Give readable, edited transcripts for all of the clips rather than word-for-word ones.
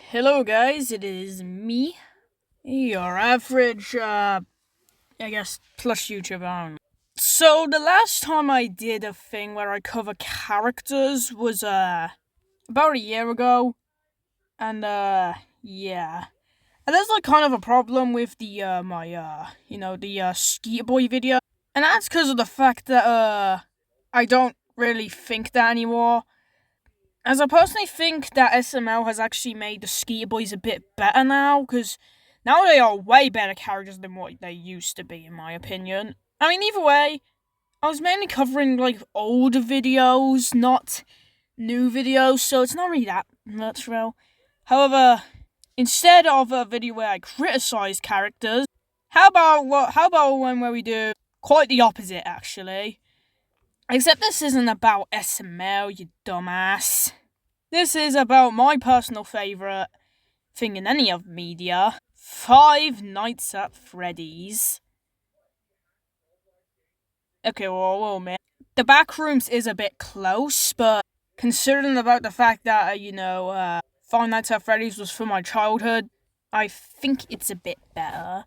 Hello guys, it is me, your average, plus YouTuber. So the last time I did a thing where I cover characters was, about a year ago, and, yeah. And there's, kind of a problem with the Skeeter Boy video, and that's because of the fact that, I don't really think that anymore. As I personally think that SML has actually made the Skeeter Boys a bit better now, because now they are way better characters than what they used to be, in my opinion. I mean, either way, I was mainly covering, older videos, not new videos, so it's not really that much, real. However, instead of a video where I criticize characters, how about one where we do quite the opposite, actually? Except this isn't about SML, you dumbass. This is about my personal favourite thing in any of media, Five Nights at Freddy's. Okay, whoa, man. The Backrooms is a bit close, but considering about the fact that, Five Nights at Freddy's was from my childhood, I think it's a bit better.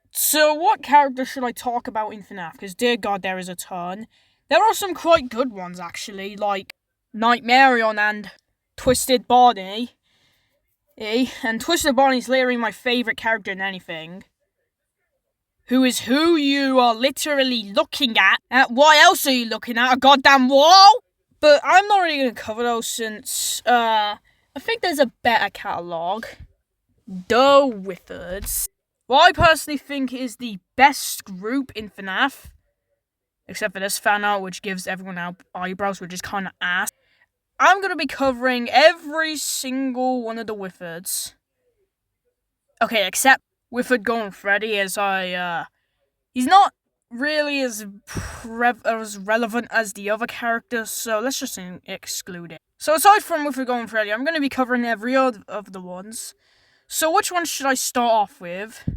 So what character should I talk about in FNAF? Because dear god, there is a ton. There are some quite good ones, actually, like Nightmarion and Twisted Bonnie. And Twisted Bonnie's literally my favourite character in anything. Who is who you are literally looking at. What else are you looking at? A goddamn wall? But I'm not really going to cover those since, I think there's a better catalogue. The Withereds. What I personally think is the best group in FNAF, except for this fan art, which gives everyone eyebrows, which is kind of ass. I'm going to be covering every single one of the Withereds. Okay, except Withered going Freddy, as he's not really as relevant as the other characters, so let's just exclude it. So aside from Withered going Freddy, I'm going to be covering every other of the ones. So which one should I start off with?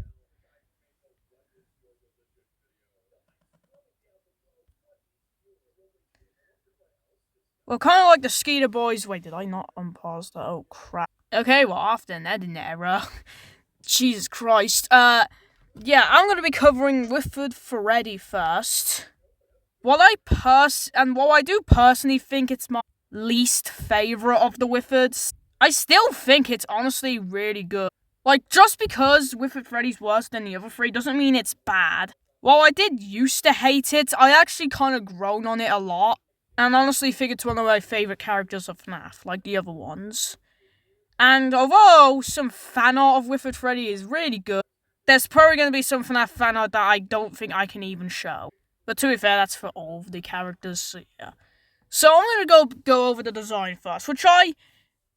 Well, kind of like the Skeeter Boys. Wait, did I not unpause that? Oh, crap. Okay, well, after an editing error. Jesus Christ. Yeah, I'm going to be covering Withered Freddy first. While I do personally think it's my least favourite of the Withereds, I still think it's honestly really good. Just because Withered Freddy's worse than the other three doesn't mean it's bad. While I did used to hate it, I actually kind of grown on it a lot. And honestly think it's one of my favourite characters of FNAF, like the other ones. And although some fan art of Withered Freddy is really good, there's probably going to be some FNAF fan art that I don't think I can even show. But to be fair, that's for all of the characters, so yeah. So I'm going to go over the design first, which I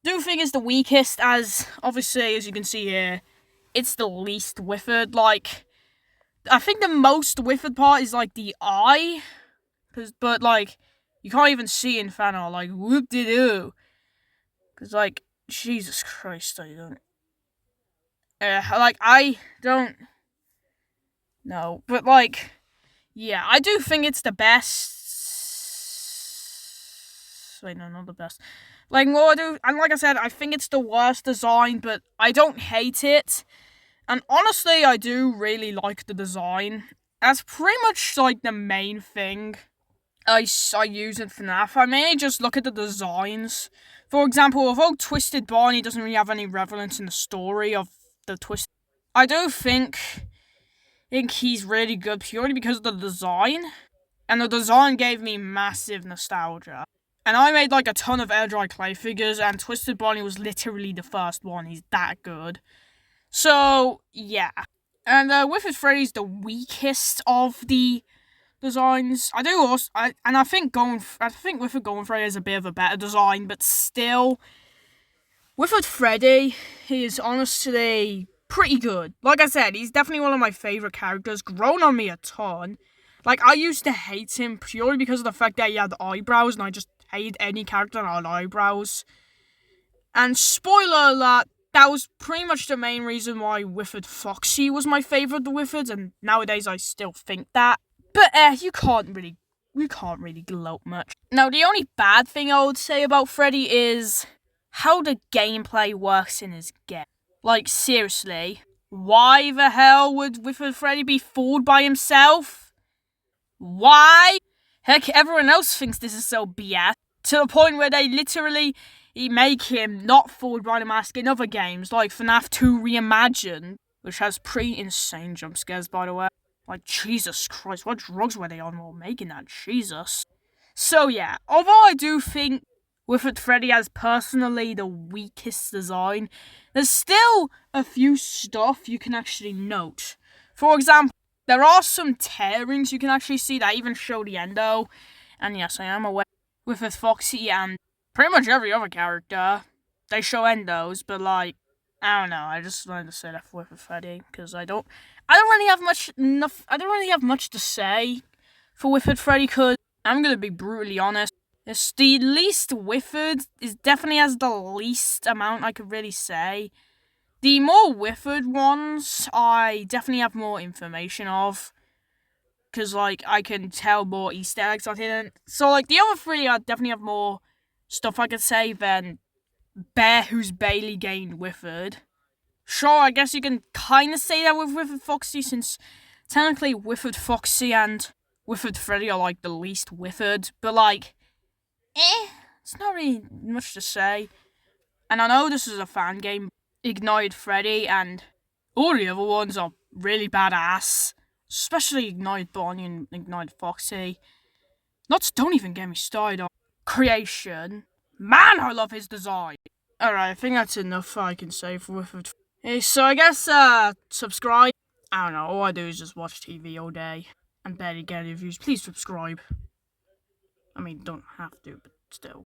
do think is the weakest, as obviously, as you can see here, it's the least withered. I think the most withered part is, the eye. But, you can't even see in fan art, whoop-de-doo. Because, Jesus Christ, I don't... I don't... No, but, yeah, I do think it's the best... Wait, no, not the best. What I do... And like I said, I think it's the worst design, but I don't hate it. And honestly, I do really like the design. That's pretty much, the main thing I use in FNAF. I mainly just look at the designs. For example, although Twisted Barney doesn't really have any relevance in the story of the twist, I do think he's really good purely because of the design. And the design gave me massive nostalgia. And I made a ton of air dry clay figures, and Twisted Barney was literally the first one. He's that good. So, yeah. And Withered Freddy's the weakest of the designs. I think Withered Golden Freddy is a bit of a better design, but still, Withered Freddy is honestly pretty good. Like I said, he's definitely one of my favourite characters, grown on me a ton. I used to hate him purely because of the fact that he had eyebrows, and I just hated any character that had eyebrows. And spoiler alert, that was pretty much the main reason why Withered Foxy was my favourite of the Withereds, and nowadays I still think that. But you can't really gloat much. Now, the only bad thing I would say about Freddy is how the gameplay works in his game. Like, seriously, why the hell would Withered Freddy be fooled by himself? Why? Heck, everyone else thinks this is so BS, to the point where they literally make him not fooled by the mask in other games, like FNAF 2 Reimagined, which has pretty insane jump scares, by the way. Like, Jesus Christ, what drugs were they on while making that? Jesus. So yeah, although I do think Withered Freddy has personally the weakest design, there's still a few stuff you can actually note. For example, there are some tearings you can actually see that even show the endo. And yes, I am aware with Foxy and pretty much every other character, they show endos, but like, I don't know, I just wanted to say that for Freddy, because I don't really have much to say for Withered Freddy, because I'm gonna be brutally honest. It's the least withered, it definitely has the least amount I could really say. The more withered ones, I definitely have more information of. Because, like, I can tell more Easter eggs are hidden. So, like, the other three, I definitely have more stuff I could say than Bear who's barely gained withered. Sure, I guess you can kind of say that with Withered Foxy, since technically Withered Foxy and Withered Freddy are, like, the least withered. But, like, it's not really much to say. And I know this is a fan game, Ignited Freddy, and all the other ones are really badass. Especially Ignited Bonnie and Ignited Foxy. Don't even get me started on creation. Man, I love his design. Alright, I think that's enough I can say for Withered. So I guess, subscribe. I don't know, all I do is just watch TV all day and barely get any views. Please subscribe. I mean, don't have to, but still.